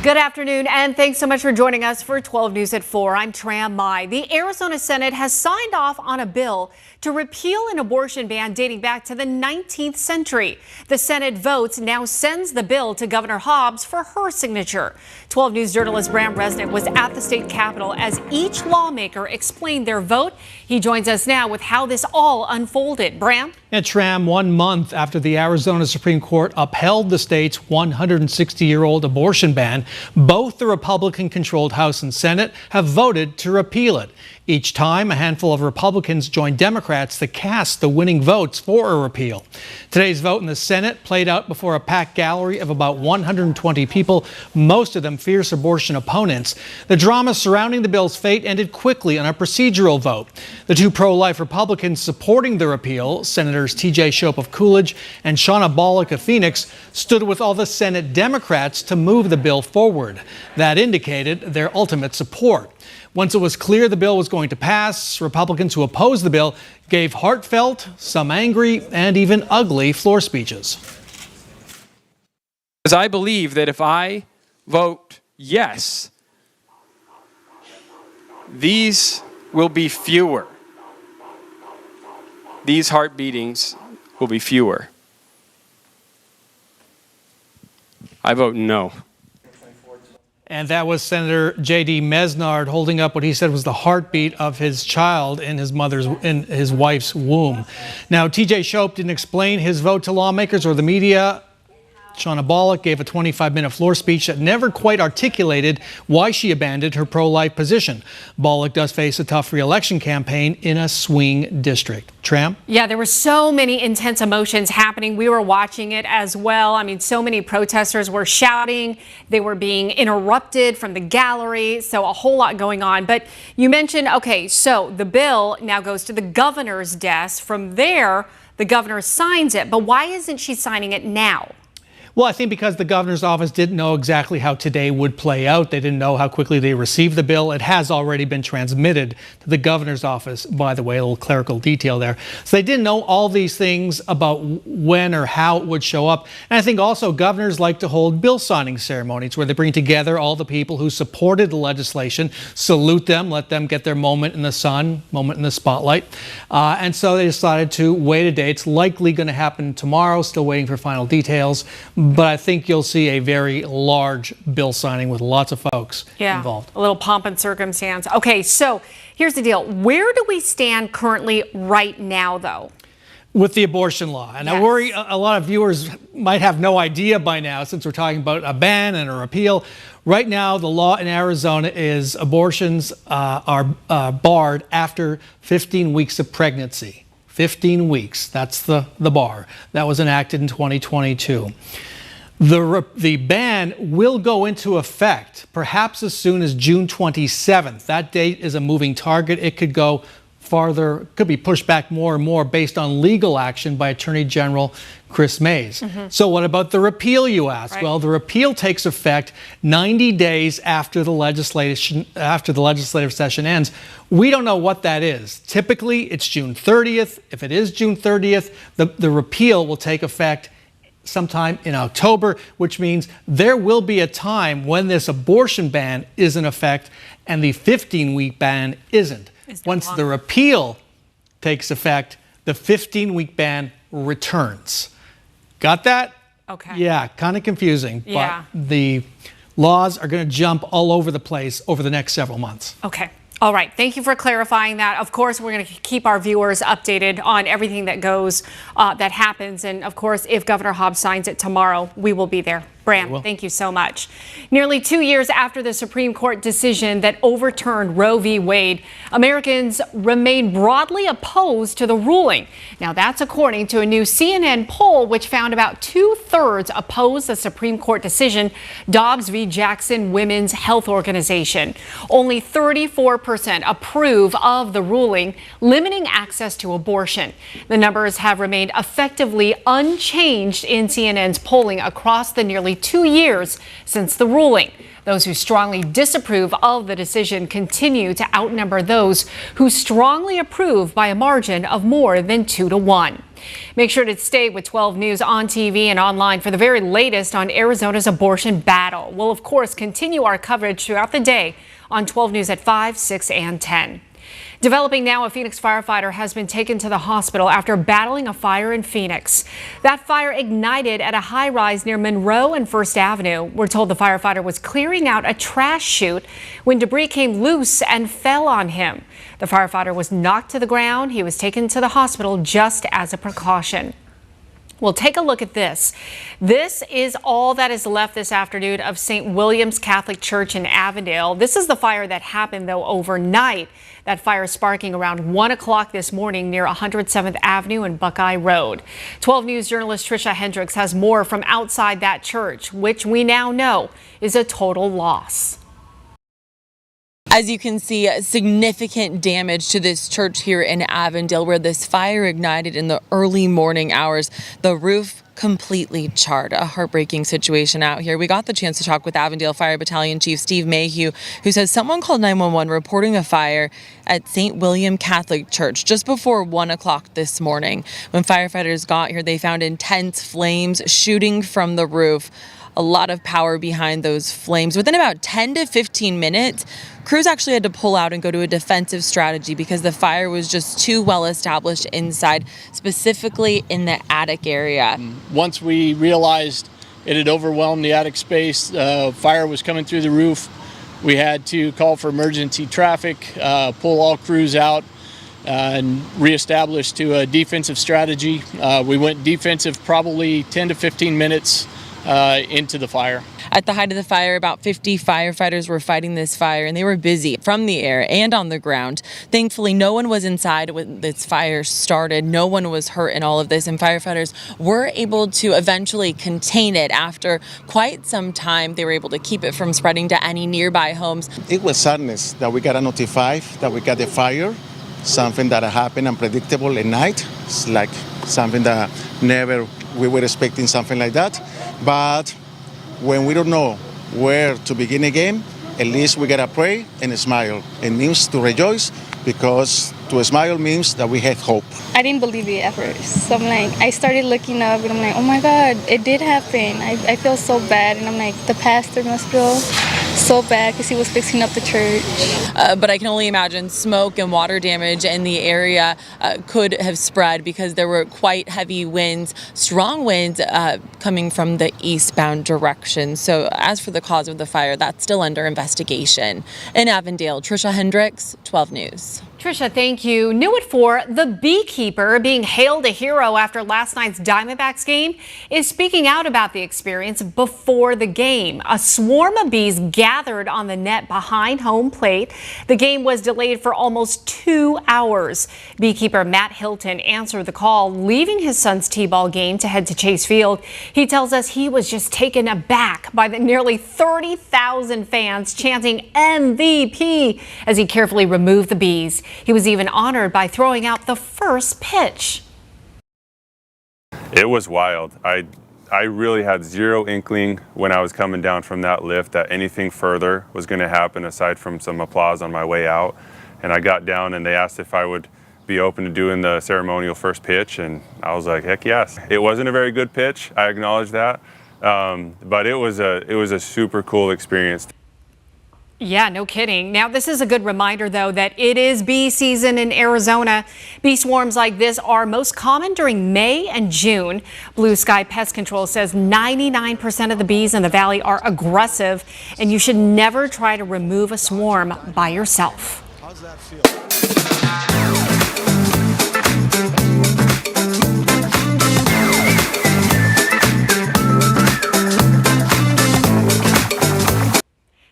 Good afternoon, and thanks so much for joining us for 12 News at 4. I'm Tram Mai. The Arizona Senate has signed off on a bill to repeal an abortion ban dating back to the 19th century. The Senate votes now sends the bill to Governor Hobbs for her signature. 12 News journalist Bram Resnick was at the state capitol as each lawmaker explained their vote. He joins us now with how this all unfolded. Bram? And Tram, 1 month after the Arizona Supreme Court upheld the state's 160-year-old abortion ban, both the Republican-controlled House and Senate have voted to repeal it. Each time, a handful of Republicans joined Democrats to cast the winning votes for a repeal. Today's vote in the Senate played out before a packed gallery of about 120 people, most of them fierce abortion opponents. The drama surrounding the bill's fate ended quickly on a procedural vote. The two pro-life Republicans supporting the repeal, Senators T.J. Shope of Coolidge and Shauna Bollock of Phoenix, stood with all the Senate Democrats to move the bill forward. That indicated their ultimate support. Once it was clear the bill was going to pass, Republicans who opposed the bill gave heartfelt, some angry, and even ugly floor speeches. Because I believe that if I vote yes, these will be fewer. These heart beatings will be fewer. I vote no. And that was Senator J.D. Mesnard holding up what he said was the heartbeat of his child in his wife's womb. Now, T.J. Shope didn't explain his vote to lawmakers or the media. Shauna Bollock gave a 25-minute floor speech that never quite articulated why she abandoned her pro-life position. Bollock does face a tough re-election campaign in a swing district. Tram? Yeah, there were so many intense emotions happening. We were watching it as well. I mean, so many protesters were shouting. They were being interrupted from the gallery. So a whole lot going on. But you mentioned, okay, so the bill now goes to the governor's desk. From there, the governor signs it. But why isn't she signing it now? Well, I think because the governor's office didn't know exactly how today would play out. They didn't know how quickly they received the bill. It has already been transmitted to the governor's office, by the way, a little clerical detail there. So they didn't know all these things about when or how it would show up. And I think also governors like to hold bill signing ceremonies where they bring together all the people who supported the legislation, salute them, let them get their moment in the sun, moment in the spotlight. And so they decided to wait a day. It's likely going to happen tomorrow, still waiting for final details. But I think you'll see a very large bill signing with lots of folks involved. A little pomp and circumstance. Okay, so here's the deal. Where do we stand currently right now, though? With the abortion law. And I worry a lot of viewers might have no idea by now, since we're talking about a ban and a repeal. Right now, the law in Arizona is abortions are barred after 15 weeks of pregnancy. 15 weeks, that's the bar. That was enacted in 2022. The ban will go into effect perhaps as soon as June 27th. That date is a moving target. It could go farther, could be pushed back more and more based on legal action by Attorney General Chris Mays. So what about the repeal, you ask? Well, the repeal takes effect 90 days after the legislative session ends. We don't know what that is. Typically, it's June 30th. If it is June 30th, the repeal will take effect sometime in October, which means there will be a time when this abortion ban is in effect and the 15-week ban isn't. Once the repeal takes effect, the 15-week ban returns. Got that? Okay. Yeah, kind of confusing. Yeah. But the laws are going to jump all over the place over the next several months. Okay. All right. Thank you for clarifying that. Of course, we're going to keep our viewers updated on everything that goes, that happens. And of course, if Governor Hobbs signs it tomorrow, we will be there. Bram, thank you so much. Nearly 2 years after the Supreme Court decision that overturned Roe v. Wade, Americans remain broadly opposed to the ruling. Now, that's according to a new CNN poll, which found about 2/3 oppose the Supreme Court decision, Dobbs v. Jackson Women's Health Organization. Only 34% approve of the ruling, limiting access to abortion. The numbers have remained effectively unchanged in CNN's polling across the nearly 2 years since the ruling. Those who strongly disapprove of the decision continue to outnumber those who strongly approve by a margin of more than 2-1. Make sure to stay with 12 News on TV and online for the very latest on Arizona's abortion battle. We'll, of course, continue our coverage throughout the day on 12 News at 5, 6, and 10. Developing now, a Phoenix firefighter has been taken to the hospital after battling a fire in Phoenix. That fire ignited at a high-rise near Monroe and First Avenue. We're told the firefighter was clearing out a trash chute when debris came loose and fell on him. The firefighter was knocked to the ground. He was taken to the hospital just as a precaution. Well, take a look at this. This is all that is left this afternoon of St. William's Catholic Church in Avondale. This is the fire that happened, though, overnight. That fire sparking around 1 o'clock this morning near 107th Avenue and Buckeye Road. 12 News journalist Trisha Hendricks has more from outside that church, which we now know is a total loss. As you can see, significant damage to this church here in Avondale, where this fire ignited in the early morning hours. The roof completely charred. A heartbreaking situation out here. We got the chance to talk with Avondale Fire Battalion Chief Steve Mayhew, who says someone called 911 reporting a fire at St. William Catholic Church just before 1 o'clock this morning. When firefighters got here, they found intense flames shooting from the roof. A lot of power behind those flames. Within about 10 to 15 minutes, crews actually had to pull out and go to a defensive strategy because the fire was just too well established inside, specifically in the attic area. Once we realized it had overwhelmed the attic space, fire was coming through the roof, we had to call for emergency traffic, pull all crews out, and reestablish to a defensive strategy. We went defensive probably 10 to 15 minutes into the fire. At the height of the fire, about 50 firefighters were fighting this fire, and they were busy from the air and on the ground. Thankfully, no one was inside when this fire started. No one was hurt in all of this, and firefighters were able to eventually contain it. After quite some time, they were able to keep it from spreading to any nearby homes. It was sadness that we got notified that we got a fire, something that happened unpredictable at night. It's like something that never we were expecting something like that. But when we don't know where to begin again, at least we gotta pray and smile. It means to rejoice, because to smile means that we have hope. I didn't believe it at first. So I'm like, I started looking up and I'm like, oh my God, it did happen. I feel so bad. And I'm like, the pastor must feel so bad because he was fixing up the church. But I can only imagine smoke and water damage in the area could have spread because there were quite heavy winds, strong winds coming from the eastbound direction. So as for the cause of the fire, that's still under investigation. In Avondale, Trisha Hendricks, 12 News. Trisha, thank you. New at 4, the beekeeper, being hailed a hero after last night's Diamondbacks game, is speaking out about the experience before the game. A swarm of bees gathered on the net behind home plate. The game was delayed for almost 2 hours. Beekeeper Matt Hilton answered the call, leaving his son's t-ball game to head to Chase Field. He tells us he was just taken aback by the nearly 30,000 fans chanting MVP as he carefully removed the bees. He was even honored by throwing out the first pitch. It was wild. I really had zero inkling when I was coming down from that lift that anything further was going to happen aside from some applause on my way out. And I got down and they asked if I would be open to doing the ceremonial first pitch, and I was like, heck yes. It wasn't a very good pitch, I acknowledge that, but it was a super cool experience. Yeah, no kidding. Now, this is a good reminder, though, that it is bee season in Arizona. Bee swarms like this are most common during May and June. Blue Sky Pest Control says 99% of the bees in the valley are aggressive, and you should never try to remove a swarm by yourself. How's that feel?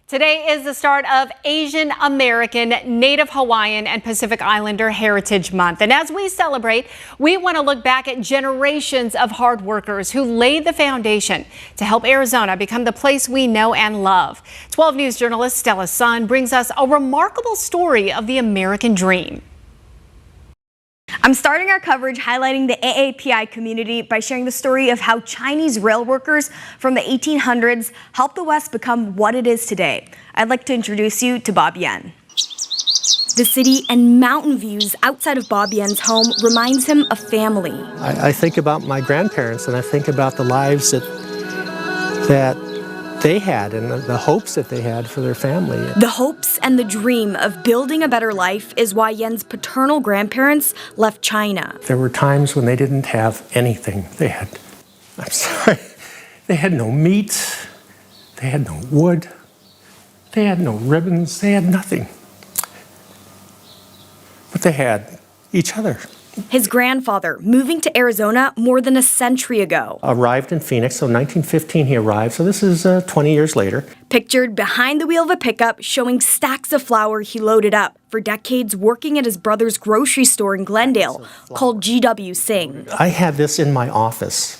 Today is the start of Asian American, Native Hawaiian, and Pacific Islander Heritage Month. And as we celebrate, we want to look back at generations of hard workers who laid the foundation to help Arizona become the place we know and love. 12 News journalist Stella Sun brings us a remarkable story of the American dream. I'm starting our coverage highlighting the AAPI community by sharing the story of how Chinese rail workers from the 1800s helped the West become what it is today. I'd like to introduce you to Bob Yen. The city and mountain views outside of Bob Yen's home reminds him of family. I think about my grandparents, and I think about the lives that they had and the hopes that they had for their family. The hopes and the dream of building a better life is why Yen's paternal grandparents left China. There were times when they didn't have anything. They had no meat, they had no wood, they had no ribbons, they had nothing. But they had each other. His grandfather, moving to Arizona more than a century ago. Arrived in Phoenix, so 1915 he arrived, so this is 20 years later. Pictured behind the wheel of a pickup, showing stacks of flour he loaded up. For decades, working at his brother's grocery store in Glendale, called G.W. Singh. I had this in my office,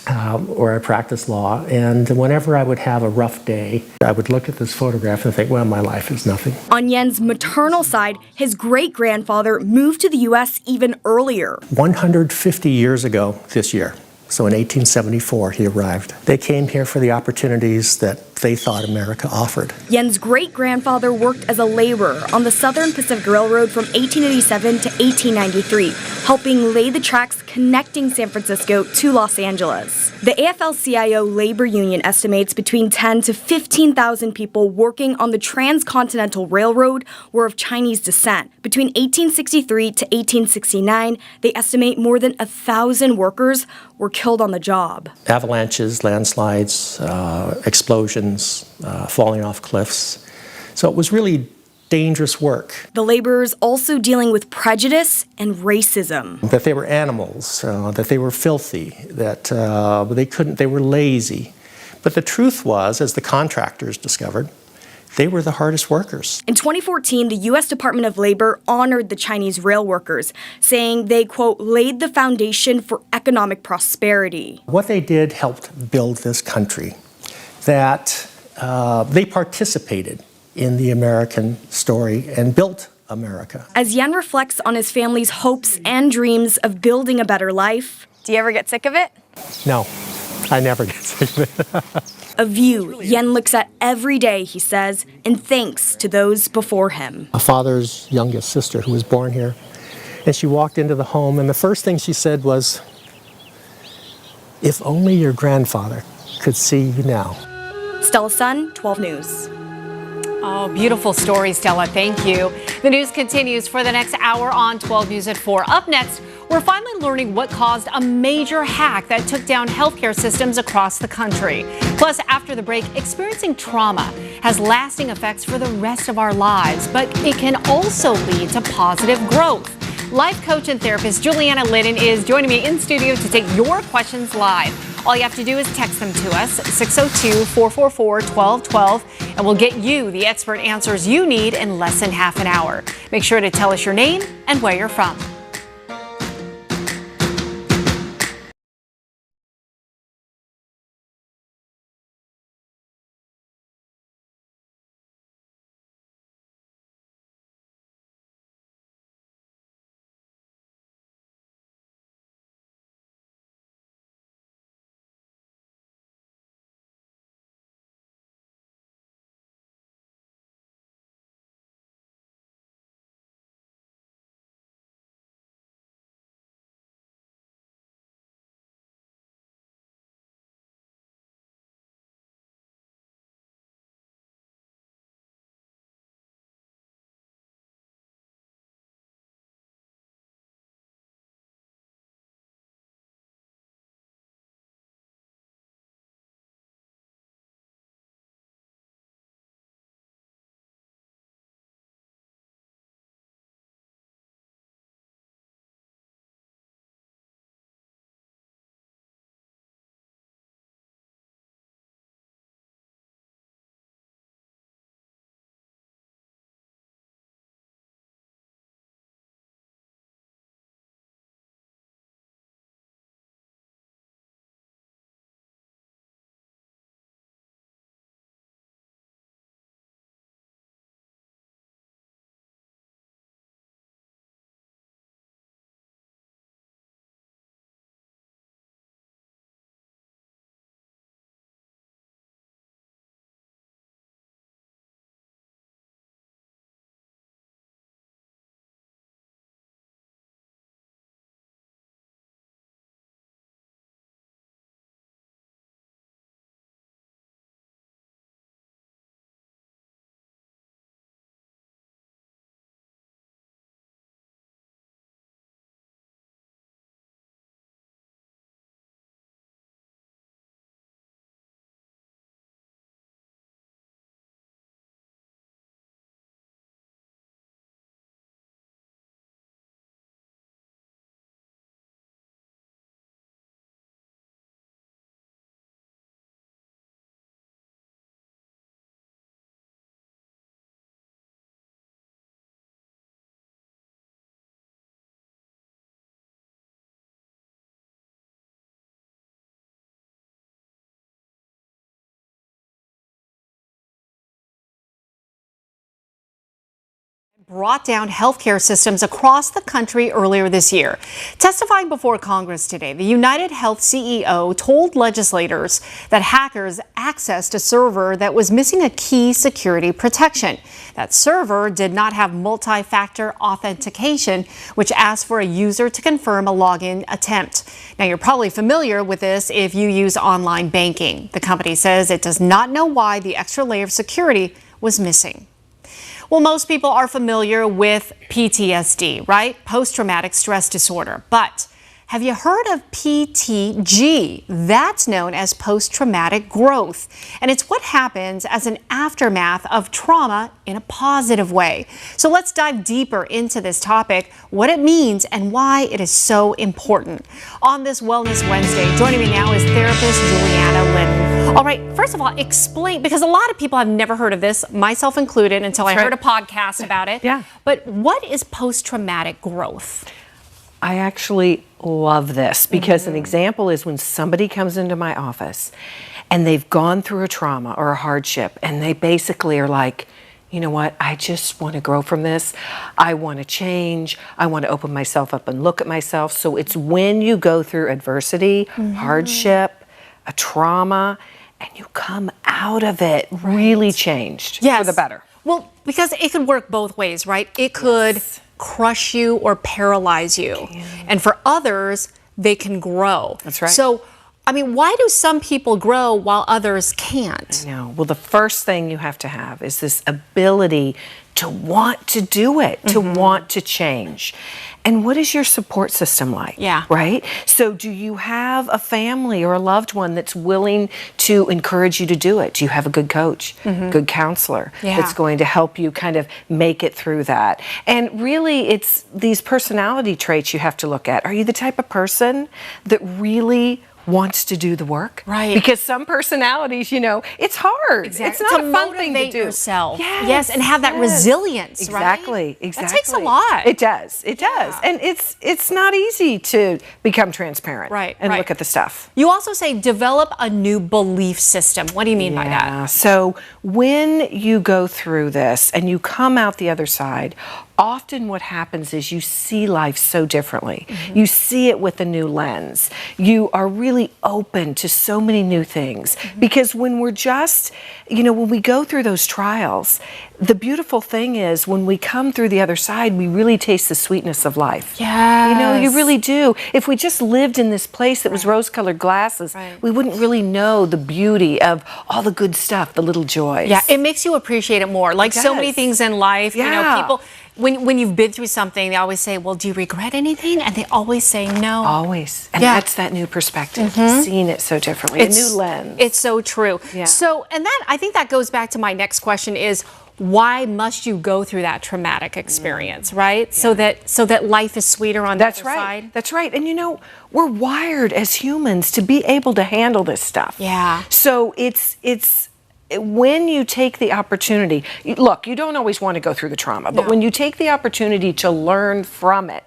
where I practiced law, and whenever I would have a rough day, I would look at this photograph and think, well, my life is nothing. On Yen's maternal side, his great-grandfather moved to the U.S. even earlier. 150 years ago this year, so in 1874, he arrived. They came here for the opportunities that they thought America offered. Yen's great-grandfather worked as a laborer on the Southern Pacific Railroad from 1887 to 1893, helping lay the tracks connecting San Francisco to Los Angeles. The AFL-CIO labor union estimates between 10 to 15,000 people working on the Transcontinental Railroad were of Chinese descent. Between 1863 to 1869, they estimate more than 1,000 workers were killed on the job. Avalanches, landslides, explosions, falling off cliffs. So it was really dangerous work. The laborers also dealing with prejudice and racism. That they were animals, that they were filthy, that they were lazy. But the truth was, as the contractors discovered, they were the hardest workers. In 2014, the U.S. Department of Labor honored the Chinese rail workers, saying they, quote, laid the foundation for economic prosperity. What they did helped build this country, that they participated in the American story and built America. As Yen reflects on his family's hopes and dreams of building a better life, do you ever get sick of it? No, I never get sick of it. A view Yen looks at every day, he says, and thanks to those before him. My father's youngest sister, who was born here, and she walked into the home, and the first thing she said was, "If only your grandfather could see you now." Stella Sun, 12 News. Oh, beautiful story, Stella. Thank you. The news continues for the next hour on 12 News at 4. Up next, we're finally learning what caused a major hack that took down healthcare systems across the country. Plus, after the break, experiencing trauma has lasting effects for the rest of our lives, but it can also lead to positive growth. Life coach and therapist Juliana Liddon is joining me in studio to take your questions live. All you have to do is text them to us, 602-444-1212, and we'll get you the expert answers you need in less than half an hour. Make sure to tell us your name and where you're from. brought down healthcare systems across the country earlier this year. Testifying before Congress today, the United Health CEO told legislators that hackers accessed a server that was missing a key security protection. That server did not have multi-factor authentication, which asks for a user to confirm a login attempt. Now, you're probably familiar with this if you use online banking. The company says it does not know why the extra layer of security was missing. Well, most people are familiar with PTSD, right? Post-traumatic stress disorder. But have you heard of PTG? That's known as post-traumatic growth. And it's what happens as an aftermath of trauma in a positive way. So let's dive deeper into this topic, what it means and why it is so important. On this Wellness Wednesday, joining me now is therapist Juliana Linton. All right, first of all, explain, because a lot of people have never heard of this, myself included, until I heard a podcast about it. Yeah. But what is post-traumatic growth? I actually love this because an example is when somebody comes into my office and they've gone through a trauma or a hardship and they basically are like, you know what, I just want to grow from this. I want to change. I want to open myself up and look at myself. So it's when you go through adversity, hardship, a trauma, and you come out of it really changed for the better. Well, because it could work both ways, right? It could crush you or paralyze you. And for others, they can grow. That's right. So, I mean, why do some people grow while others can't? I know. Well, the first thing you have to have is this ability to want to do it, to want to change. And what is your support system like? Yeah. Right? So do you have a family or a loved one that's willing to encourage you to do it? Do you have a good coach, good counselor that's going to help you kind of make it through that? And really, it's these personality traits you have to look at. Are you the type of person that really wants to do the work? Right. Because some personalities, you know, it's hard. Exactly. It's not to a fun thing to motivate do. yourself. Yes, and have that resilience, exactly, right? Exactly. That takes a lot. It does. It does. And it's not easy to become transparent and look at the stuff. You also say develop a new belief system. What do you mean by that? So when you go through this and you come out the other side, often what happens is you see life so differently. You see it with a new lens. You are really open to so many new things. Because when we're just, you know, when we go through those trials, the beautiful thing is when we come through the other side, we really taste the sweetness of life. Yes. You know, you really do. If we just lived in this place that was rose-colored glasses, we wouldn't really know the beauty of all the good stuff, the little joys. Yeah, it makes you appreciate it more. Like so many things in life, you know, people, when you've been through something, they always say, well, do you regret anything? And they always say no. Always. And that's that new perspective, seeing it so differently, a new lens. It's so true. So, and that, I think that goes back to my next question is, why must you go through that traumatic experience, right? So that life is sweeter on the other side. That's right. And you know, we're wired as humans to be able to handle this stuff. Yeah. So it's when you take the opportunity, look, you don't always want to go through the trauma, but when you take the opportunity to learn from it,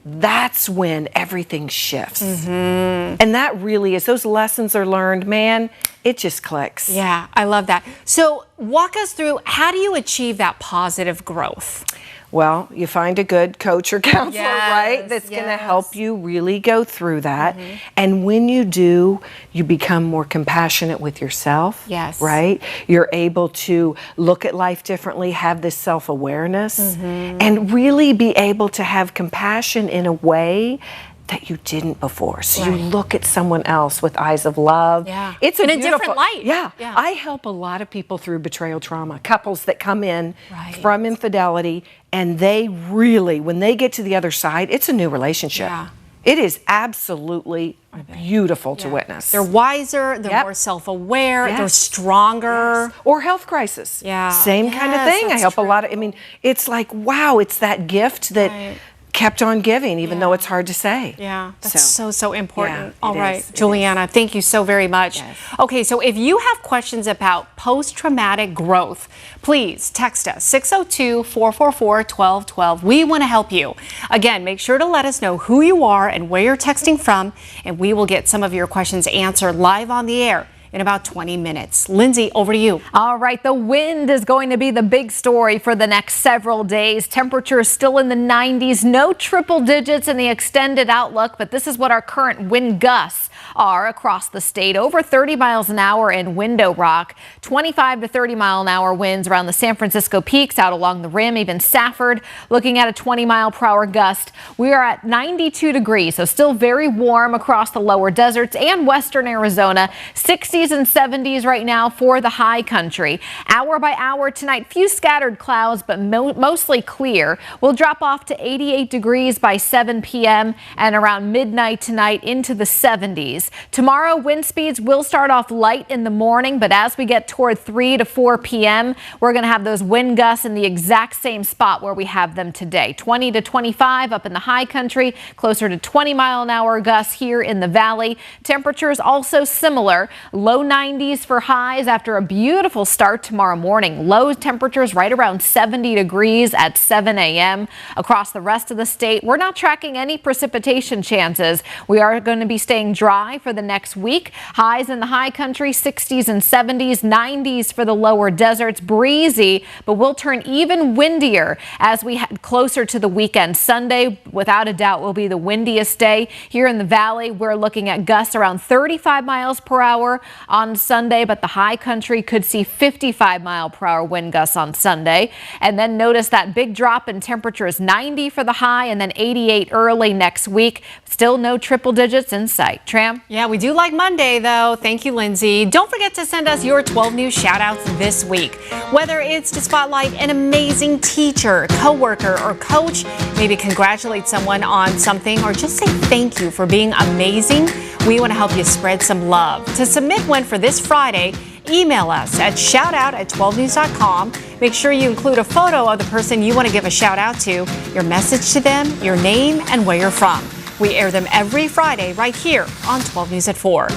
that's when everything shifts. And that really is, those lessons are learned, man, it just clicks. Yeah, I love that. So walk us through, how do you achieve that positive growth? Well, you find a good coach or counselor, right? That's going to help you really go through that. And when you do, you become more compassionate with yourself. Yes. Right? You're able to look at life differently, have this self-awareness, and really be able to have compassion in a way that you didn't before. So you look at someone else with eyes of love. Yeah. It's in a different light. Yeah. I help a lot of people through betrayal trauma, couples that come in from infidelity, and they really, when they get to the other side, it's a new relationship. Yeah. It is absolutely beautiful to witness. They're wiser, they're more self-aware, they're stronger. Or health crisis. Yeah. Same kind of thing. I help a lot of, I mean, it's like, wow, it's that gift that kept on giving, even though it's hard to say. Yeah, that's so important. Yeah, All right, Juliana, thank you so very much. Okay, so if you have questions about post-traumatic growth, please text us 602-444-1212. We want to help you. Again, make sure to let us know who you are and where you're texting from, and we will get some of your questions answered live on the air in about 20 minutes. Lindsay, over to you. All right, the wind is going to be the big story for the next several days. Temperatures still in the 90s, no triple digits in the extended outlook, but this is what our current wind gusts are across the state. Over 30 miles an hour in Window Rock, 25 to 30 mile an hour winds around the San Francisco Peaks, out along the rim, even Safford, looking at a 20 mile per hour gust. We are at 92 degrees, so still very warm across the lower deserts and western Arizona. 60s and 70s right now for the high country. Hour by hour tonight, few scattered clouds, but mostly clear. We'll drop off to 88 degrees by 7 p.m. and around midnight tonight into the 70s. Tomorrow, wind speeds will start off light in the morning, but as we get toward 3 to 4 p.m., we're going to have those wind gusts in the exact same spot where we have them today. 20 to 25 up in the high country, closer to 20 mile an hour gusts here in the valley. Temperatures also similar, low 90s for highs after a beautiful start tomorrow morning. Low temperatures right around 70 degrees at 7 a.m. Across the rest of the state, we're not tracking any precipitation chances. We are going to be staying dry for the next week. Highs in the high country, 60s and 70s, 90s for the lower deserts. Breezy, but will turn even windier as we head closer to the weekend. Sunday, without a doubt, will be the windiest day. Here in the valley, we're looking at gusts around 35 miles per hour on Sunday, but the high country could see 55 mile per hour wind gusts on Sunday. And then notice that big drop in temperatures, 90 for the high and then 88 early next week. Still no triple digits in sight. Tram? Yeah, we do like Monday, though. Thank you, Lindsay. Don't forget to send us your 12 News shout-outs this week. Whether it's to spotlight an amazing teacher, coworker, or coach, maybe congratulate someone on something, or just say thank you for being amazing, we want to help you spread some love. To submit one for this Friday, email us at shoutout@12news.com. Make sure you include a photo of the person you want to give a shout out to, your message to them, your name, and where you're from. We air them every Friday right here on 12 News at 4.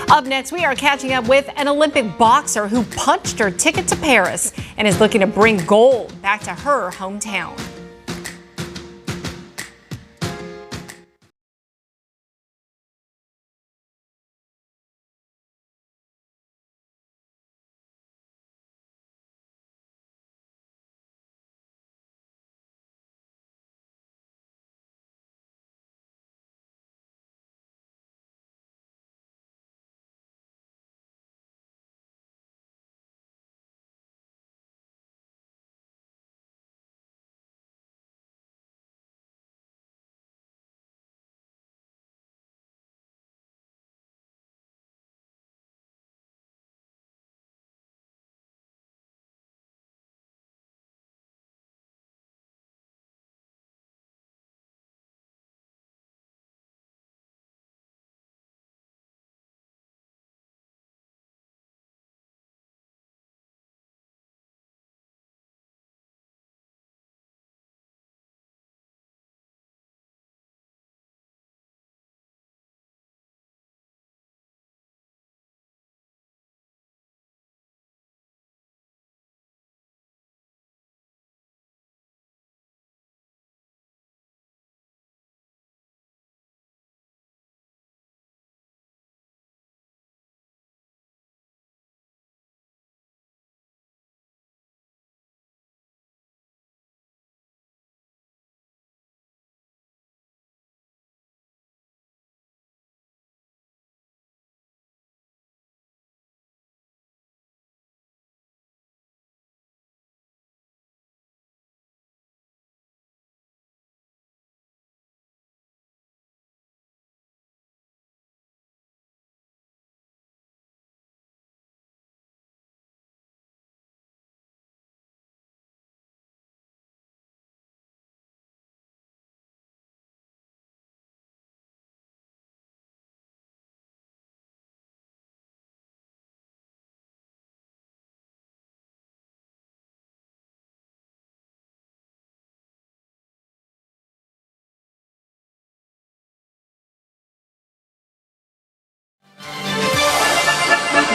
Up next, we are catching up with an Olympic boxer who punched her ticket to Paris and is looking to bring gold back to her hometown.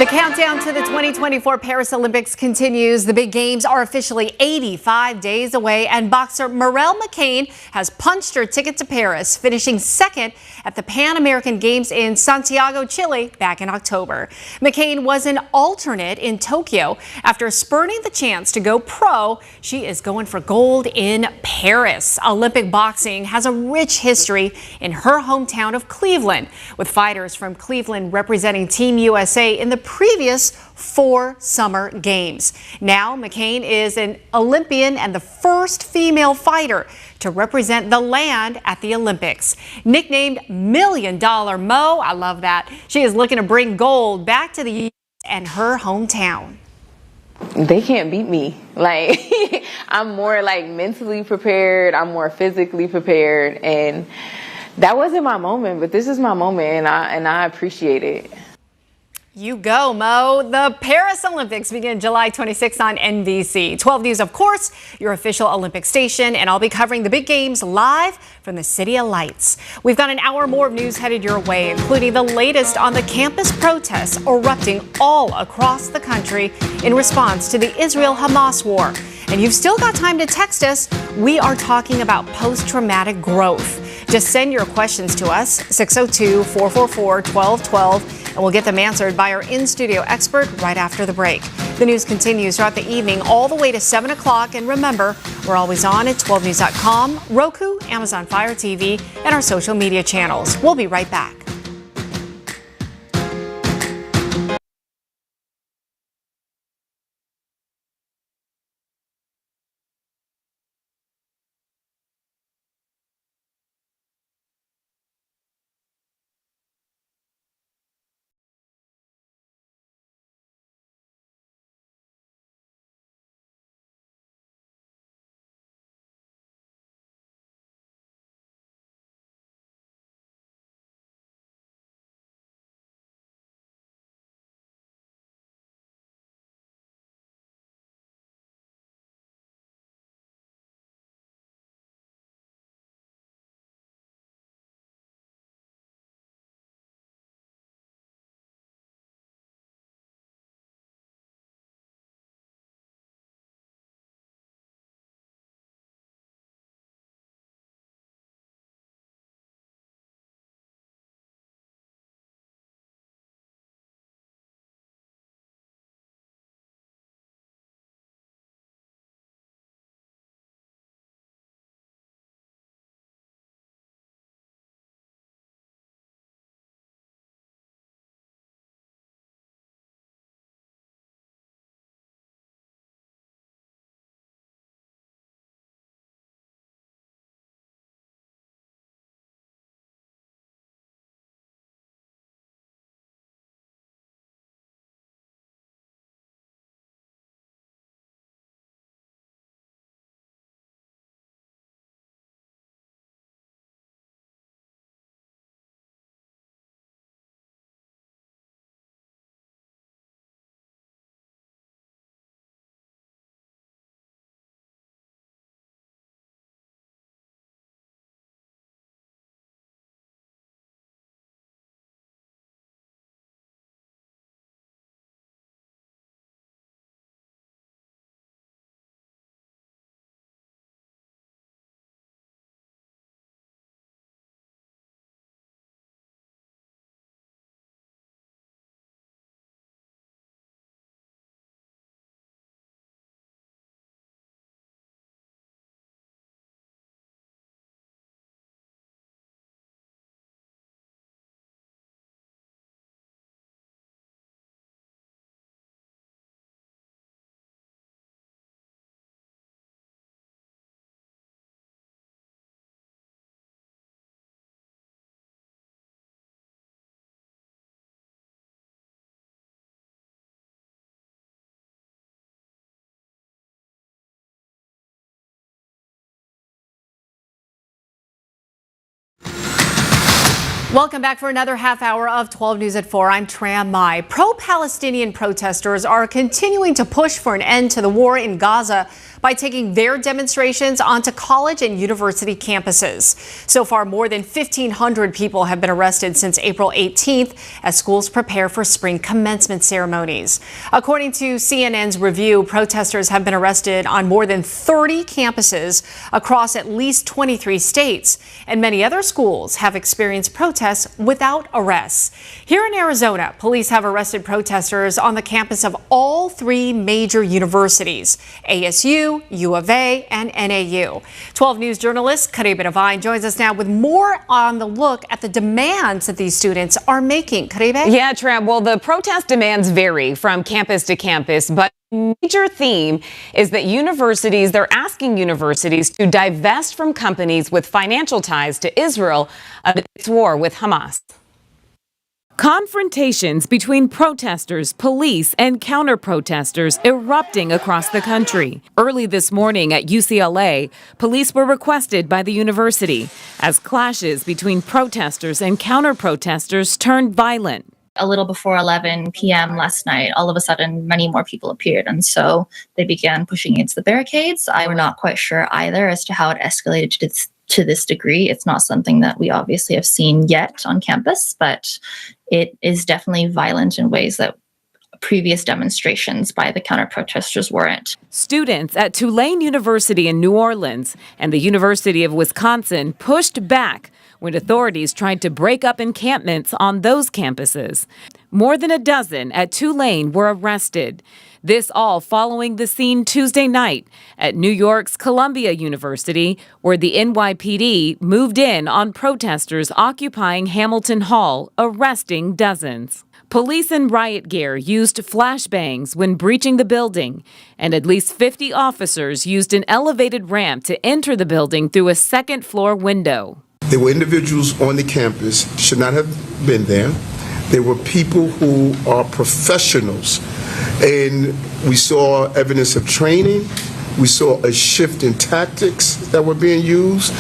The countdown to the 2024 Paris Olympics continues. The big games are officially 85 days away, and boxer Morel McCain has punched her ticket to Paris, finishing second at the Pan American Games in Santiago, Chile, back in October. McCain was an alternate in Tokyo. After spurning the chance to go pro, she is going for gold in Paris. Olympic boxing has a rich history in her hometown of Cleveland, with fighters from Cleveland representing Team USA in the previous 4 summer games. Now, McCain is an Olympian and the first female fighter to represent the land at the Olympics. Nicknamed $1 Million Mo, I love that. She is looking to bring gold back to the U.S. and her hometown. They can't beat me. Like, I'm more like mentally prepared. I'm more physically prepared. And that wasn't my moment, but this is my moment, and I appreciate it. You go, Mo. The Paris Olympics begin July 26th on NBC. 12 News, of course, your official Olympic station, and I'll be covering the big games live from the City of Lights. We've got an hour more of news headed your way, including the latest on the campus protests erupting all across the country in response to the Israel-Hamas war. And you've still got time to text us. We are talking about post-traumatic growth. Just send your questions to us, 602-444-1212, and we'll get them answered by our in-studio expert right after the break. The news continues throughout the evening all the way to 7 o'clock. And remember, we're always on at 12news.com, Roku, Amazon Fire TV, and our social media channels. We'll be right back. Welcome back for another half hour of 12 News at 4. I'm Tram Mai. Pro-Palestinian protesters are continuing to push for an end to the war in Gaza, by taking their demonstrations onto college and university campuses. So far, more than 1,500 people have been arrested since April 18th as schools prepare for spring commencement ceremonies. According to CNN's review, protesters have been arrested on more than 30 campuses across at least 23 states, and many other schools have experienced protests without arrests. Here in Arizona, police have arrested protesters on the campus of all three major universities, ASU, U of A, and NAU. 12 News journalist Caribe Devine joins us now with more on the look at the demands that these students are making. Caribe? Yeah, Tram. Well, the protest demands vary from campus to campus, but the major theme is that they're asking universities to divest from companies with financial ties to Israel amid its war with Hamas. Confrontations between protesters, police, and counter-protesters erupting across the country. Early this morning at UCLA, police were requested by the university as clashes between protesters and counter-protesters turned violent. A little before 11 p.m. last night, all of a sudden, many more people appeared. And so they began pushing against the barricades. We're not quite sure either as to how it escalated to this degree. It's not something that we obviously have seen yet on campus, but it is definitely violent in ways that previous demonstrations by the counter-protesters weren't. Students at Tulane University in New Orleans and the University of Wisconsin pushed back when authorities tried to break up encampments on those campuses. More than a dozen at Tulane were arrested. This all following the scene Tuesday night at New York's Columbia University, where the NYPD moved in on protesters occupying Hamilton Hall, arresting dozens. Police in riot gear used flashbangs when breaching the building, and at least 50 officers used an elevated ramp to enter the building through a second-floor window. There were individuals on the campus, should not have been there. There were people who are professionals, and we saw evidence of training. We saw a shift in tactics that were being used.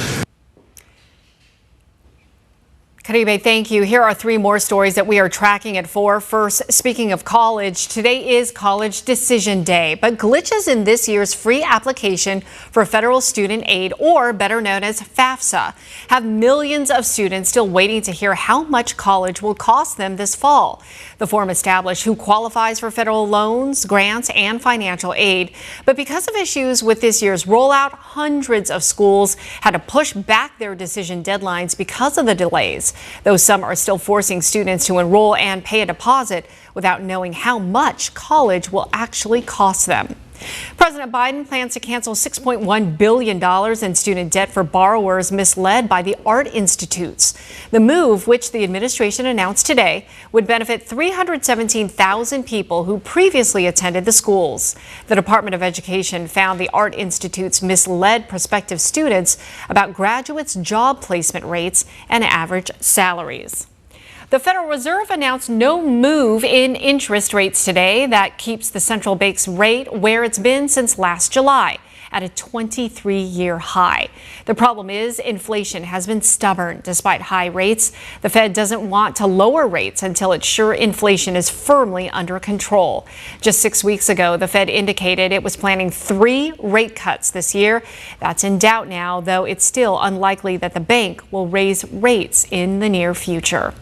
Caribe, thank you. Here are three more stories that we are tracking at 4. First, speaking of college, today is College Decision Day, but glitches in this year's free application for federal student aid, or better known as FAFSA, have millions of students still waiting to hear how much college will cost them this fall. The form established who qualifies for federal loans, grants, and financial aid. But because of issues with this year's rollout, hundreds of schools had to push back their decision deadlines because of the delays, though some are still forcing students to enroll and pay a deposit without knowing how much college will actually cost them. President Biden plans to cancel $6.1 billion in student debt for borrowers misled by the Art Institutes. The move, which the administration announced today, would benefit 317,000 people who previously attended the schools. The Department of Education found the Art Institutes misled prospective students about graduates' job placement rates and average salaries. The Federal Reserve announced no move in interest rates today. That keeps the central bank's rate where it's been since last July, at a 23-year high. The problem is inflation has been stubborn despite high rates. The Fed doesn't want to lower rates until it's sure inflation is firmly under control. Just 6 weeks ago, the Fed indicated it was planning 3 rate cuts this year. That's in doubt now, though it's still unlikely that the bank will raise rates in the near future.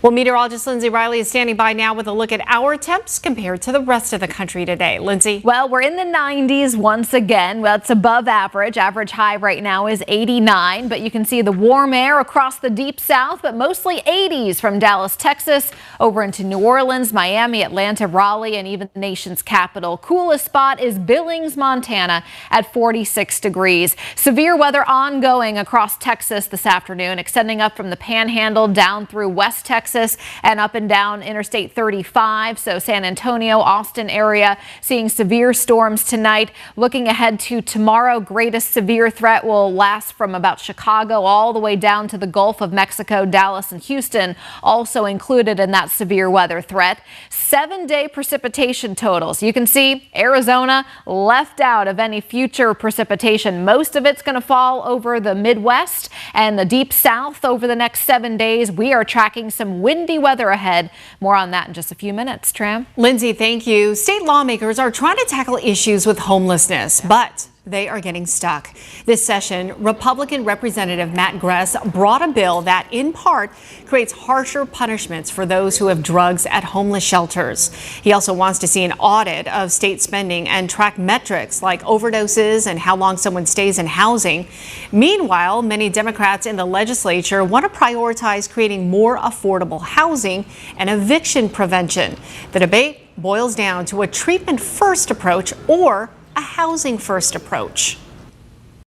Well, meteorologist Lindsay Riley is standing by now with a look at our temps compared to the rest of the country today. Lindsay? Well, we're in the 90s once again. Well, it's above average. Average high right now is 89, but you can see the warm air across the deep south, but mostly 80s from Dallas, Texas, over into New Orleans, Miami, Atlanta, Raleigh, and even the nation's capital. Coolest spot is Billings, Montana at 46 degrees. Severe weather ongoing across Texas this afternoon, extending up from the Panhandle down through West Texas and up and down Interstate 35. So San Antonio, Austin area seeing severe storms tonight. Looking ahead to tomorrow, greatest severe threat will last from about Chicago all the way down to the Gulf of Mexico. Dallas and Houston also included in that severe weather threat. 7-day precipitation totals. You can see Arizona left out of any future precipitation. Most of it's going to fall over the Midwest and the deep south over the next 7 days. We are tracking some windy weather ahead. More on that in just a few minutes. Tram. Lindsay, thank you. State lawmakers are trying to tackle issues with homelessness, but they are getting stuck. This session, Republican Representative Matt Gress brought a bill that, in part, creates harsher punishments for those who have drugs at homeless shelters. He also wants to see an audit of state spending and track metrics like overdoses and how long someone stays in housing. Meanwhile, many Democrats in the legislature want to prioritize creating more affordable housing and eviction prevention. The debate boils down to a treatment-first approach or a housing-first approach.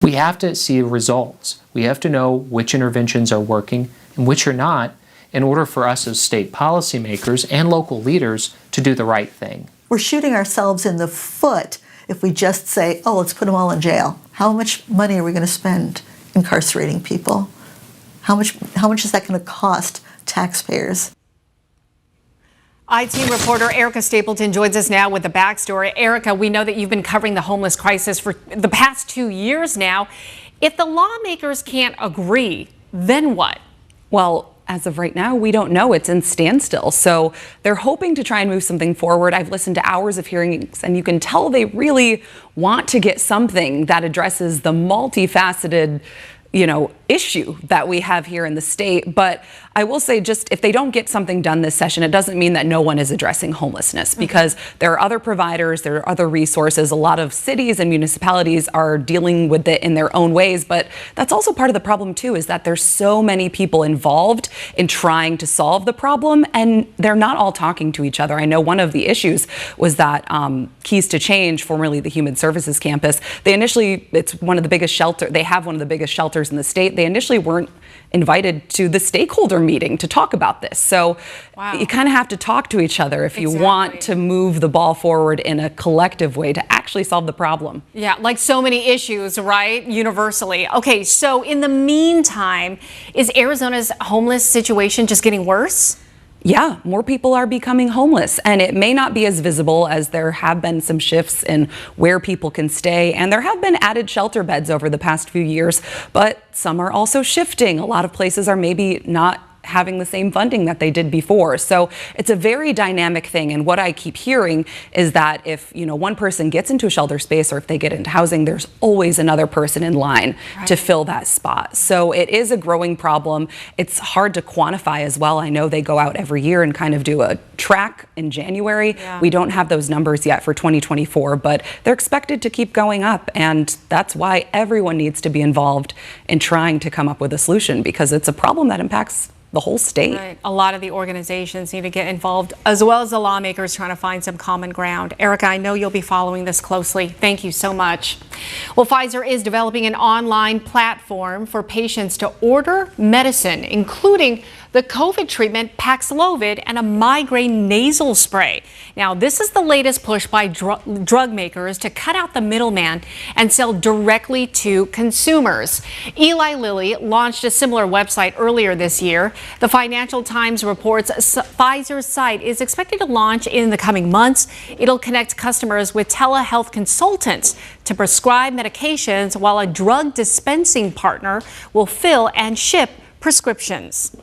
We have to see results. We have to know which interventions are working and which are not in order for us as state policymakers and local leaders to do the right thing. We're shooting ourselves in the foot if we just say, oh, let's put them all in jail. How much money are we going to spend incarcerating people? How much is that going to cost taxpayers? I-Team reporter Erica Stapleton joins us now with the backstory. Erica, we know that you've been covering the homeless crisis for the past 2 years now. If the lawmakers can't agree, then what? Well, as of right now, we don't know. It's in standstill. So they're hoping to try and move something forward. I've listened to hours of hearings, and you can tell they really want to get something that addresses the multifaceted issue that we have here in the state. But I will say, just if they don't get something done this session, it doesn't mean that no one is addressing homelessness, because there are other providers, there are other resources. A lot of cities and municipalities are dealing with it in their own ways. But that's also part of the problem, too, is that there's so many people involved in trying to solve the problem, and they're not all talking to each other. I know one of the issues was that Keys to Change, formerly the Human Services Campus, it's one of the biggest they have one of the biggest shelters in the state. They initially weren't invited to the stakeholder meeting to talk about this. So you kind of have to talk to each other if you want to move the ball forward in a collective way to actually solve the problem. Yeah, like so many issues, right? Universally. Okay, so in the meantime, is Arizona's homeless situation just getting worse? Yeah, more people are becoming homeless, and it may not be as visible as there have been some shifts in where people can stay, and there have been added shelter beds over the past few years, but some are also shifting. A lot of places are maybe not having the same funding that they did before. So it's a very dynamic thing. And what I keep hearing is that if, one person gets into a shelter space or if they get into housing, there's always another person in line to fill that spot. So it is a growing problem. It's hard to quantify as well. I know they go out every year and kind of do a track in January. We don't have those numbers yet for 2024, but they're expected to keep going up. And that's why everyone needs to be involved in trying to come up with a solution, because it's a problem that impacts the whole state. Right. A lot of the organizations need to get involved, as well as the lawmakers trying to find some common ground. Erica, I know you'll be following this closely. Thank you so much. Well, Pfizer is developing an online platform for patients to order medicine, including the COVID treatment Paxlovid and a migraine nasal spray. Now, this is the latest push by drug makers to cut out the middleman and sell directly to consumers. Eli Lilly launched a similar website earlier this year. The Financial Times reports Pfizer's site is expected to launch in the coming months. It'll connect customers with telehealth consultants to prescribe medications, while a drug dispensing partner will fill and ship prescriptions.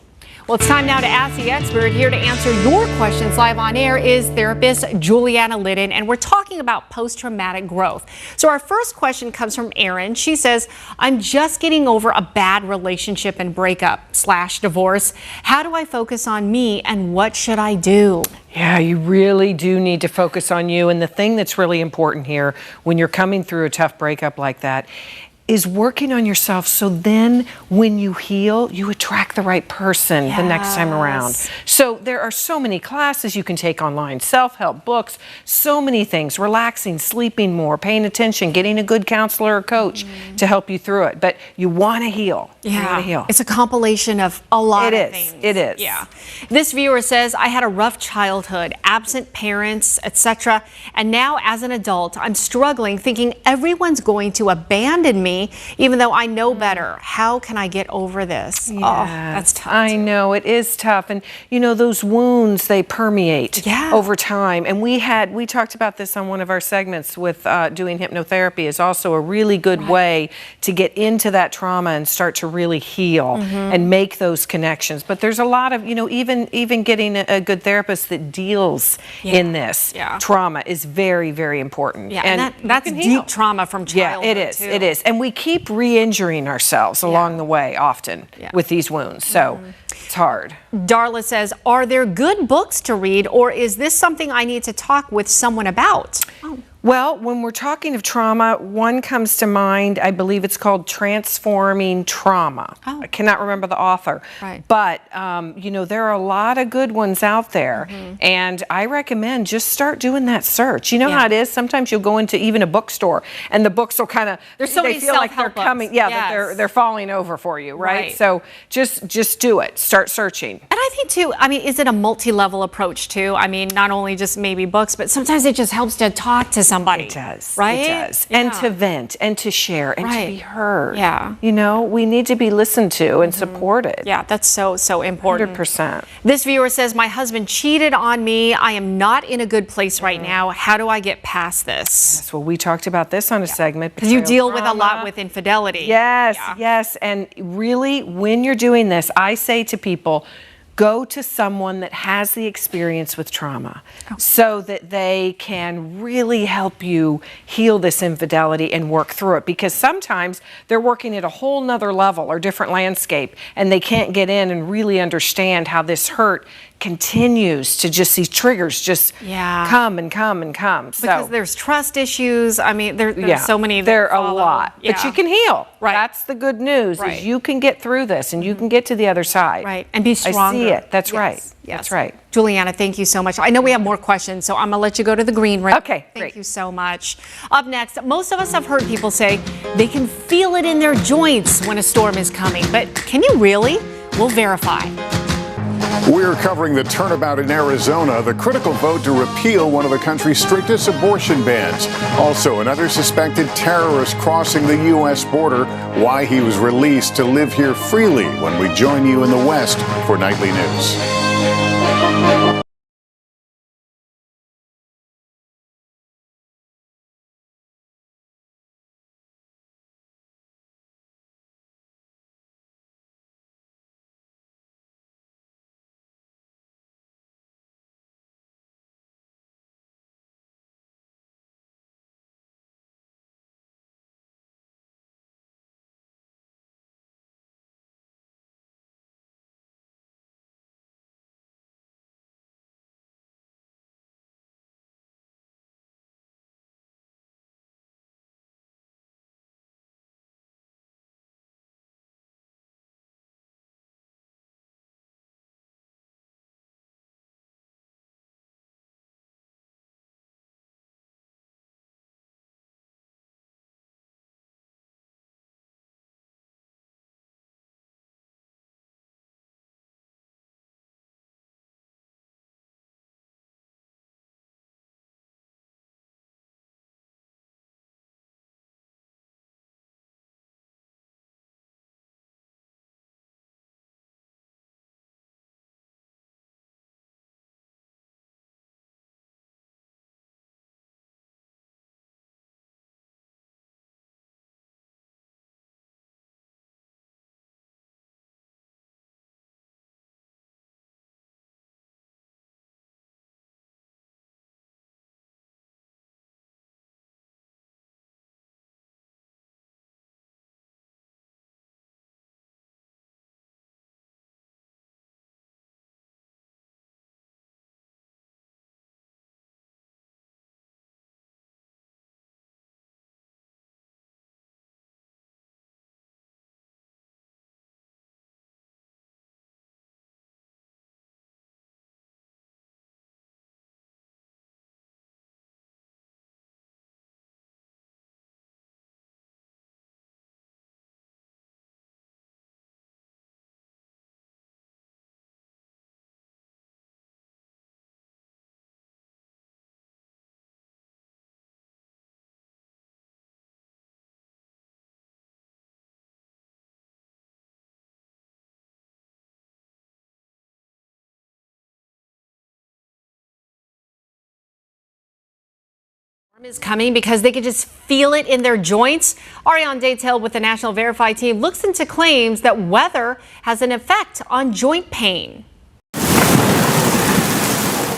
Well, it's time now to ask the expert. Here to answer your questions live on air is therapist Juliana Liddon, and we're talking about post-traumatic growth. So our first question comes from Erin. She says, I'm just getting over a bad relationship and breakup/divorce. How do I focus on me, and what should I do? Yeah, you really do need to focus on you. And the thing that's really important here when you're coming through a tough breakup like that is working on yourself, so then when you heal, you attract the right person the next time around. So there are so many classes you can take online, self-help books, so many things, relaxing, sleeping more, paying attention, getting a good counselor or coach to help you through it. But you want to heal. You want to heal. It's a compilation of a lot of things. It is. Yeah. This viewer says, I had a rough childhood, absent parents, etc. And now as an adult, I'm struggling, thinking everyone's going to abandon me me, even though I know better. How can I get over this? Oh, that's tough. I know, it is tough. And you know, those wounds, they permeate over time. And we talked about this on one of our segments with doing hypnotherapy is also a really good way to get into that trauma and start to really heal and make those connections. But there's a lot of, you know, even getting a good therapist that deals in this trauma is very, very important. Yeah, and that's deep trauma from childhood. Yeah, it is. It is. And we keep re-injuring ourselves along the way often with these wounds. So it's hard. Darla says, are there good books to read, or is this something I need to talk with someone about? Well, when we're talking of trauma, one comes to mind. I believe it's called Transforming Trauma. I cannot remember the author. But, you know, there are a lot of good ones out there. And I recommend just start doing that search. You know how it is? Sometimes you'll go into even a bookstore and the books will kind of, there's so they many feel like they're self-help coming. books. Yeah, that they're falling over for you, right? So just do it. Start searching. And I think too, I mean, is it a multi-level approach too? I mean, not only just maybe books, but sometimes it just helps to talk to somebody. It does. Right? It does. And to vent and to share and to be heard. Yeah. You know, we need to be listened to and supported. Yeah, that's so important. 100%. This viewer says, my husband cheated on me. I am not in a good place right now. How do I get past this? Yes, well, we talked about this on a segment. Because you deal with a lot with infidelity. Yes, yes. And really, when you're doing this, I say to people, go to someone that has the experience with trauma so that they can really help you heal this infidelity and work through it. Because sometimes they're working at a whole nother level or different landscape and they can't get in and really understand how this hurt continues to just, these triggers just come and come and come. Because there's trust issues. I mean, there's so many. There are a lot. But you can heal. Right. That's the good news, is you can get through this and you can get to the other side. Right. And be stronger. I see it. That's right. That's right. Juliana, thank you so much. I know we have more questions, so I'm going to let you go to the green room. Okay, Thank you so much. Up next, most of us have heard people say they can feel it in their joints when a storm is coming. But can you really? We'll verify. We're covering the turnabout in Arizona, the critical vote to repeal one of the country's strictest abortion bans. Also, another suspected terrorist crossing the U.S. border, why he was released to live here freely when we join you in the West for Nightly News. Is coming because they could just feel it in their joints. Ariane Daytail with the National Verify team looks into claims that weather has an effect on joint pain.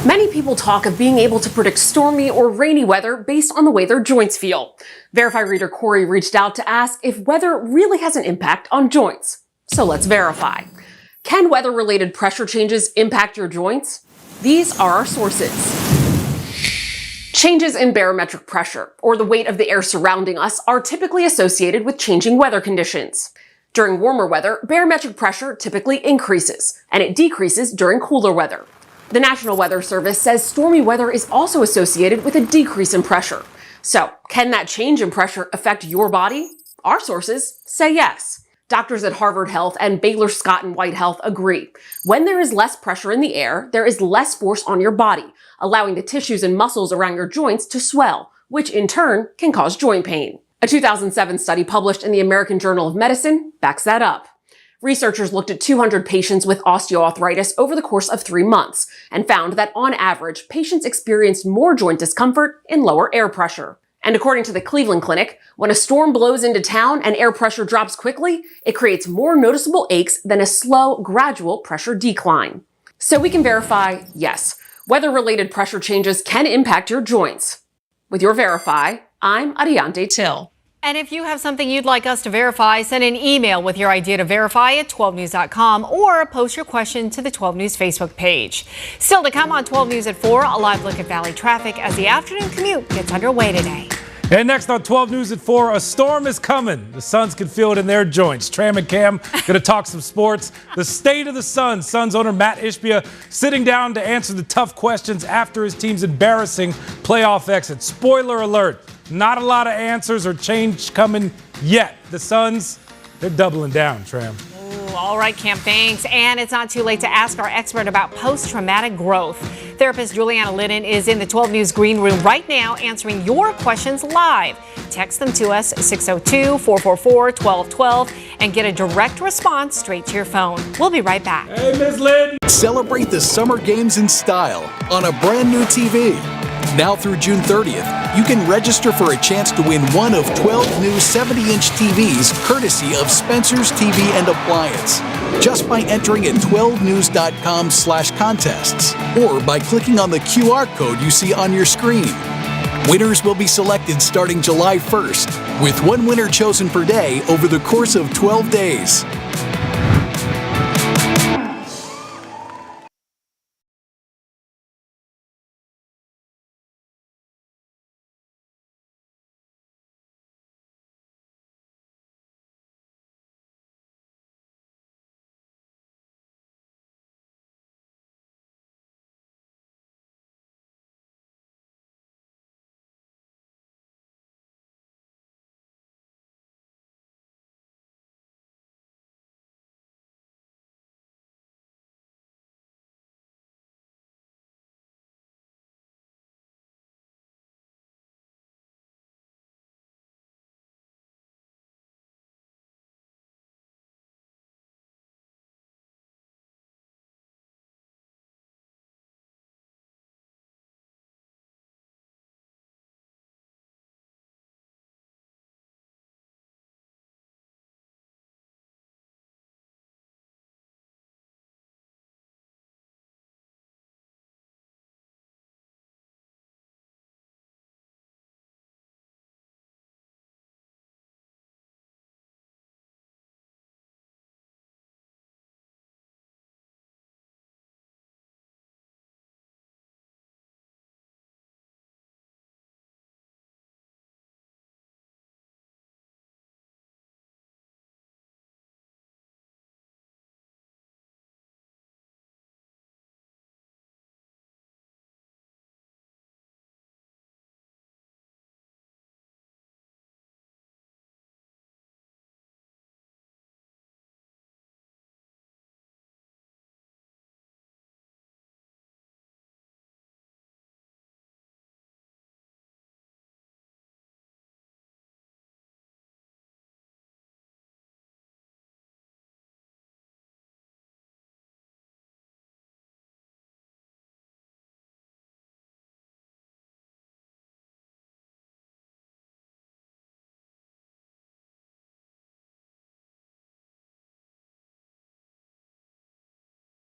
Many people talk of being able to predict stormy or rainy weather based on the way their joints feel. Verify reader Corey reached out to ask if weather really has an impact on joints. So let's verify. Can weather-related pressure changes impact your joints? These are our sources. Changes in barometric pressure, or the weight of the air surrounding us, are typically associated with changing weather conditions. During warmer weather, barometric pressure typically increases, and it decreases during cooler weather. The National Weather Service says stormy weather is also associated with a decrease in pressure. So, can that change in pressure affect your body? Our sources say yes. Doctors at Harvard Health and Baylor Scott and White Health agree. When there is less pressure in the air, there is less force on your body, allowing the tissues and muscles around your joints to swell, which in turn can cause joint pain. A 2007 study published in the American Journal of Medicine backs that up. Researchers looked at 200 patients with osteoarthritis over the course of 3 months and found that on average, patients experienced more joint discomfort in lower air pressure. And according to the Cleveland Clinic, when a storm blows into town and air pressure drops quickly, it creates more noticeable aches than a slow, gradual pressure decline. So we can verify, yes, weather-related pressure changes can impact your joints. With your Verify, I'm Ariane Daytail. And if you have something you'd like us to verify, send an email with your idea to verify at 12news.com or post your question to the 12 News Facebook page. Still to come on 12 News at 4, a live look at Valley traffic as the afternoon commute gets underway today. And next on 12 News at 4, a storm is coming. The Suns can feel it in their joints. Tram and Cam going to talk some sports. The state of the Suns. Suns owner Matt Ishbia sitting down to answer the tough questions after his team's embarrassing playoff exit. Spoiler alert, not a lot of answers or change coming yet. The Suns, they're doubling down, Tram. All right, Cam, thanks. And it's not too late to ask our expert about post-traumatic growth. Therapist Juliana Linnen is in the 12 News Green Room right now answering your questions live. Text them to us, 602-444-1212, and get a direct response straight to your phone. We'll be right back. Hey, Ms. Lynn. Celebrate the summer games in style on a brand new TV. Now through June 30th, you can register for a chance to win one of 12 new 70-inch TVs courtesy of Spencer's TV and Appliance. Just by entering at 12news.com/contests or by clicking on the QR code you see on your screen. Winners will be selected starting July 1st, with one winner chosen per day over the course of 12 days.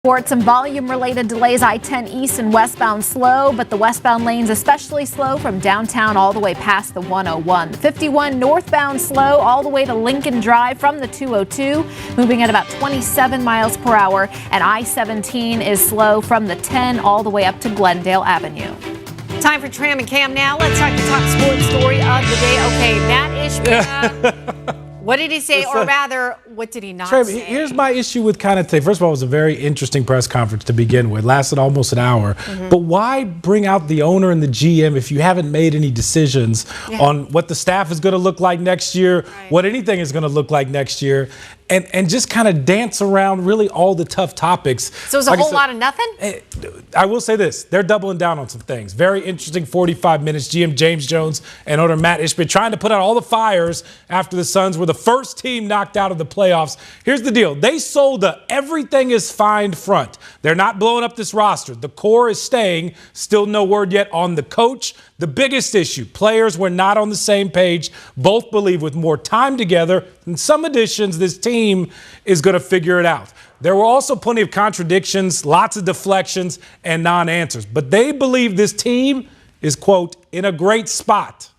Some volume-related delays, I-10 east and westbound slow, but the westbound lanes especially slow from downtown all the way past the 101. The 51 northbound slow all the way to Lincoln Drive from the 202, moving at about 27 miles per hour, and I-17 is slow from the 10 all the way up to Glendale Avenue. Time for Tram and Cam now. Let's talk the top sports story of the day. Okay, Matt Ishbia. What did he say, or rather, what did he not say? Here's my issue with kind of today. First of all, it was a very interesting press conference to begin with. Lasted almost an hour. But why bring out the owner and the GM if you haven't made any decisions on what the staff is going to look like next year, what anything is going to look like next year, and just kind of dance around really all the tough topics. So it's a whole lot of nothing? I will say this. They're doubling down on some things. Very interesting 45 minutes. GM James Jones and owner Matt Ishbia trying to put out all the fires after the Suns were the first team knocked out of the playoffs. Here's the deal. They sold a everything is fine front. They're not blowing up this roster. The core is staying. Still no word yet on the coach. The biggest issue, players were not on the same page. Both believe with more time together and some additions, this team is going to figure it out. There were also plenty of contradictions, lots of deflections, and non-answers. But they believe this team is, quote, in a great spot.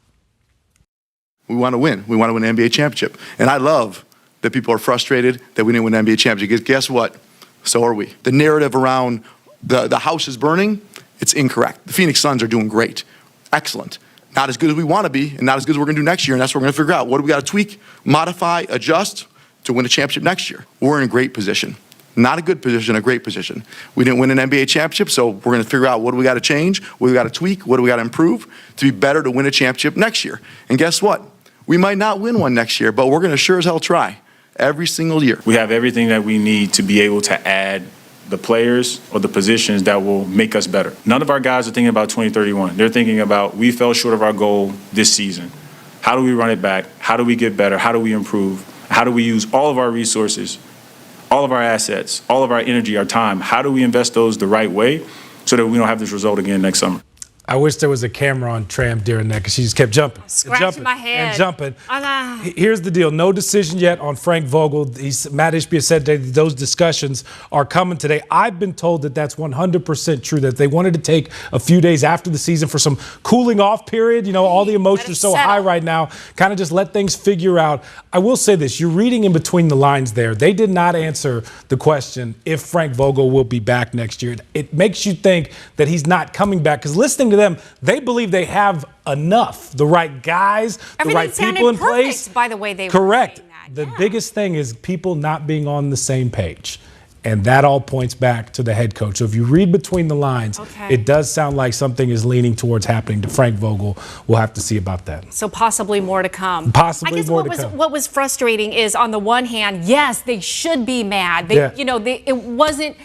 We want to win. We want to win an NBA championship. And I love that people are frustrated that we didn't win an NBA championship. Because guess what? So are we. The narrative around the house is burning, it's incorrect. The Phoenix Suns are doing great. Excellent. Not as good as we want to be, and not as good as we're going to do next year. And that's what we're going to figure out. What do we got to tweak, modify, adjust to win a championship next year? We're in a great position. Not a good position, a great position. We didn't win an NBA championship, so we're going to figure out what do we got to change, what do we got to tweak, what do we got to improve to be better to win a championship next year. And guess what? We might not win one next year, but we're going to sure as hell try every single year. We have everything that we need to be able to add the players or the positions that will make us better. None of our guys are thinking about 2031. They're thinking about, we fell short of our goal this season. How do we run it back? How do we get better? How do we improve? How do we use all of our resources, all of our assets, all of our energy, our time? How do we invest those the right way so that we don't have this result again next summer? I wish there was a camera on Tram during that because she just kept jumping. Scratching my head. And jumping. Here's the deal. No decision yet on Frank Vogel. Matt Ishbia said that those discussions are coming today. I've been told that that's 100% true, that they wanted to take a few days after the season for some cooling off period. You know, all the emotions are so high right now. Kind of just let things figure out. I will say this. You're reading in between the lines there. They did not answer the question if Frank Vogel will be back next year. It makes you think that he's not coming back because listening to them, they believe they have enough, the right guys, the right people in place. By the way, they correct. The biggest thing is people not being on the same page. And that all points back to the head coach. So if you read between the lines, it does sound like something is leaning towards happening to Frank Vogel. We'll have to see about that. So possibly more to come. Possibly more to come. What was frustrating is, on the one hand, yes, they should be mad. It wasn't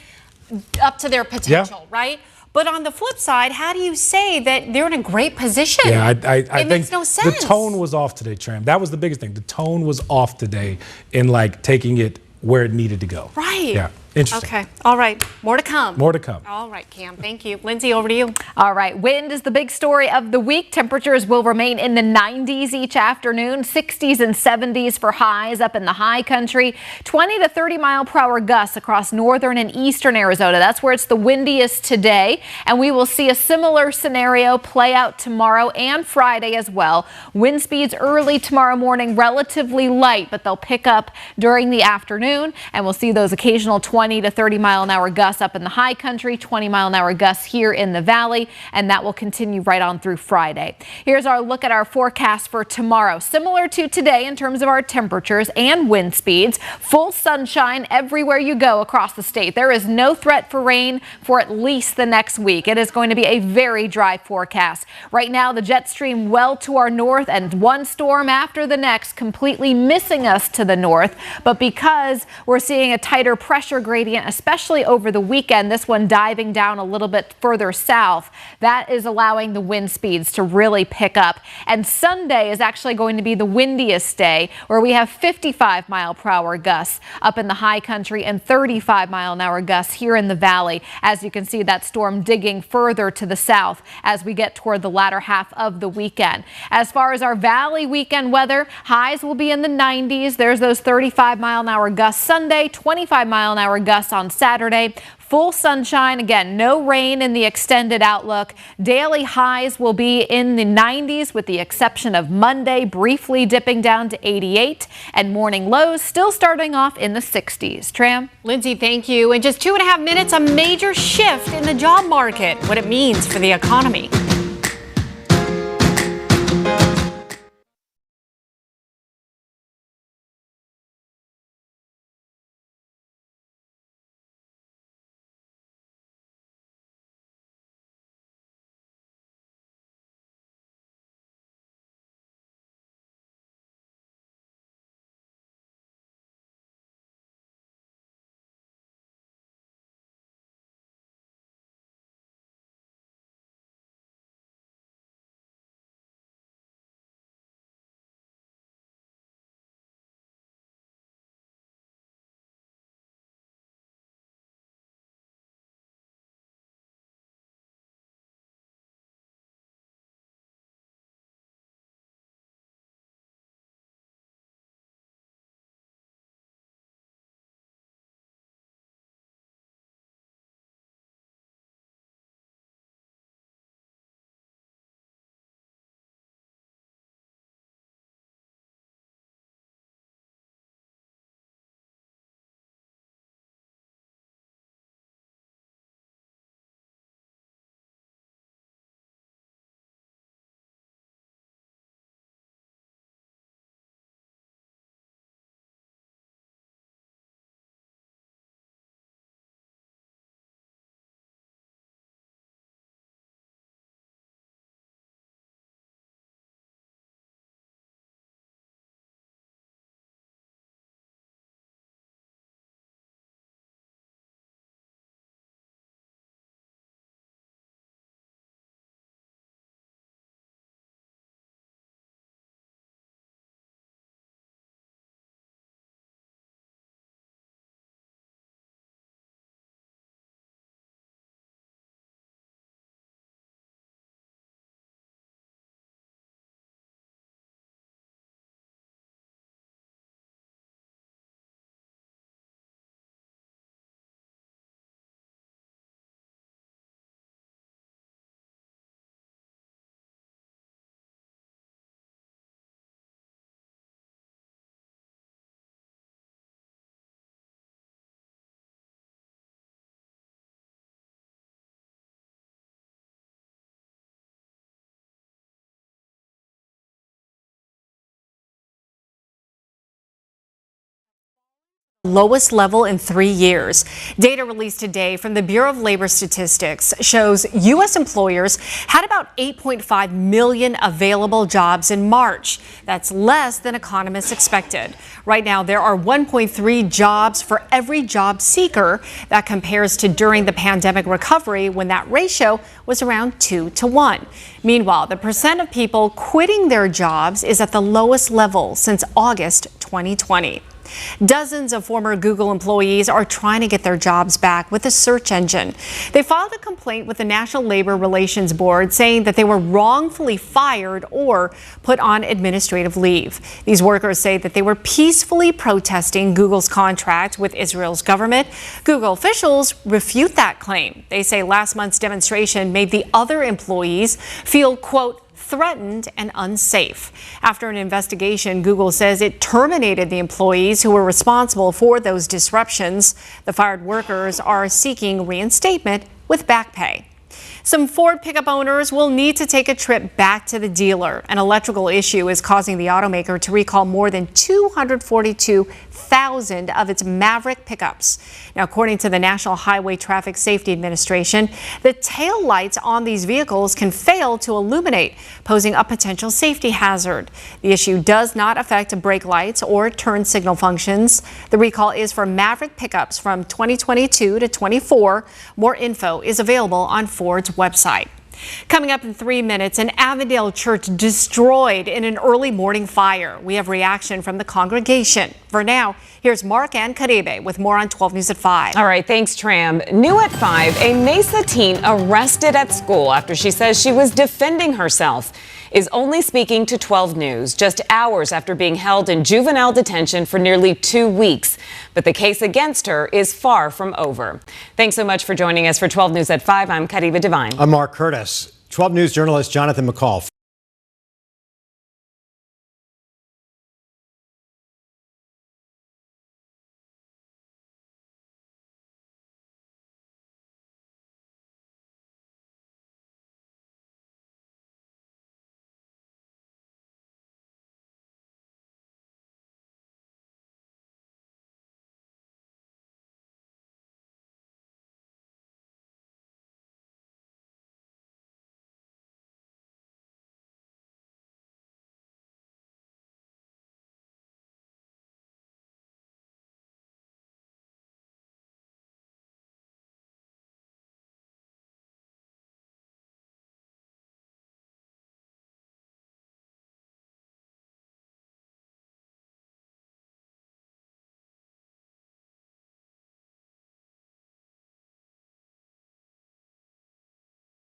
up to their potential, right? But on the flip side, how do you say that they're in a great position? Yeah, I think makes no sense. The tone was off today, Tram. That was the biggest thing. The tone was off today in like taking it where it needed to go. Right. Yeah. Interesting. Okay. All right. More to come. More to come. All right, Cam. Thank you. Lindsay, over to you. All right. Wind is the big story of the week. Temperatures will remain in the 90s each afternoon, 60s and 70s for highs up in the high country, 20 to 30 mile per hour gusts across northern and eastern Arizona. That's where it's the windiest today. And we will see a similar scenario play out tomorrow and Friday as well. Wind speeds early tomorrow morning, relatively light, but they'll pick up during the afternoon. And we'll see those occasional 20 to 30 mile an hour gusts up in the high country, 20 mile an hour gusts here in the valley, and that will continue right on through Friday. Here's our look at our forecast for tomorrow. Similar to today in terms of our temperatures and wind speeds. Full sunshine everywhere you go across the state. There is no threat for rain for at least the next week. It is going to be a very dry forecast. Right now, the jet stream well to our north and one storm after the next completely missing us to the north. But because we're seeing a tighter pressure gradient, especially over the weekend, this one diving down a little bit further south, that is allowing the wind speeds to really pick up. And Sunday is actually going to be the windiest day, where we have 55 mile per hour gusts up in the high country and 35 mile an hour gusts here in the valley. As you can see, that storm digging further to the south as we get toward the latter half of the weekend. As far as our valley weekend weather, highs will be in the 90s. There's those 35 mile an hour gusts Sunday, 25 mile an hour gusts on Saturday. Full sunshine, again, no rain in the extended outlook. Daily highs will be in the 90s with the exception of Monday, briefly dipping down to 88, and morning lows still starting off in the 60s. Tram? Lindsay, thank you. In just 2.5 minutes, a major shift in the job market, what it means for the economy. Lowest level in 3 years. Data released today from the Bureau of Labor Statistics shows U.S. employers had about 8.5 million available jobs in March. That's less than economists expected. Right now, there are 1.3 jobs for every job seeker. That compares to during the pandemic recovery when that ratio was around 2 to 1. Meanwhile, the percent of people quitting their jobs is at the lowest level since August 2020. Dozens of former Google employees are trying to get their jobs back with the search engine. They filed a complaint with the National Labor Relations Board saying that they were wrongfully fired or put on administrative leave. These workers say that they were peacefully protesting Google's contract with Israel's government. Google officials refute that claim. They say last month's demonstration made the other employees feel, quote, threatened and unsafe. After an investigation, Google says it terminated the employees who were responsible for those disruptions. The fired workers are seeking reinstatement with back pay. Some Ford pickup owners will need to take a trip back to the dealer. An electrical issue is causing the automaker to recall more than 242,000 of its Maverick pickups. Now, according to the National Highway Traffic Safety Administration, the tail lights on these vehicles can fail to illuminate, posing a potential safety hazard. The issue does not affect brake lights or turn signal functions. The recall is for Maverick pickups from 2022 to 24. More info is available on Ford's website. Coming up in 3 minutes, an Avondale church destroyed in an early morning fire. We have reaction from the congregation. For now, here's Mark and Caribe with more on 12 News at 5. All right, thanks, Tram. New at 5, a Mesa teen arrested at school after she says she was defending herself is only speaking to 12 News just hours after being held in juvenile detention for nearly 2 weeks. But the case against her is far from over. Thanks so much for joining us for 12 News at 5. I'm Caribe Divine. I'm Mark Curtis. 12 News journalist Jonathan McCall.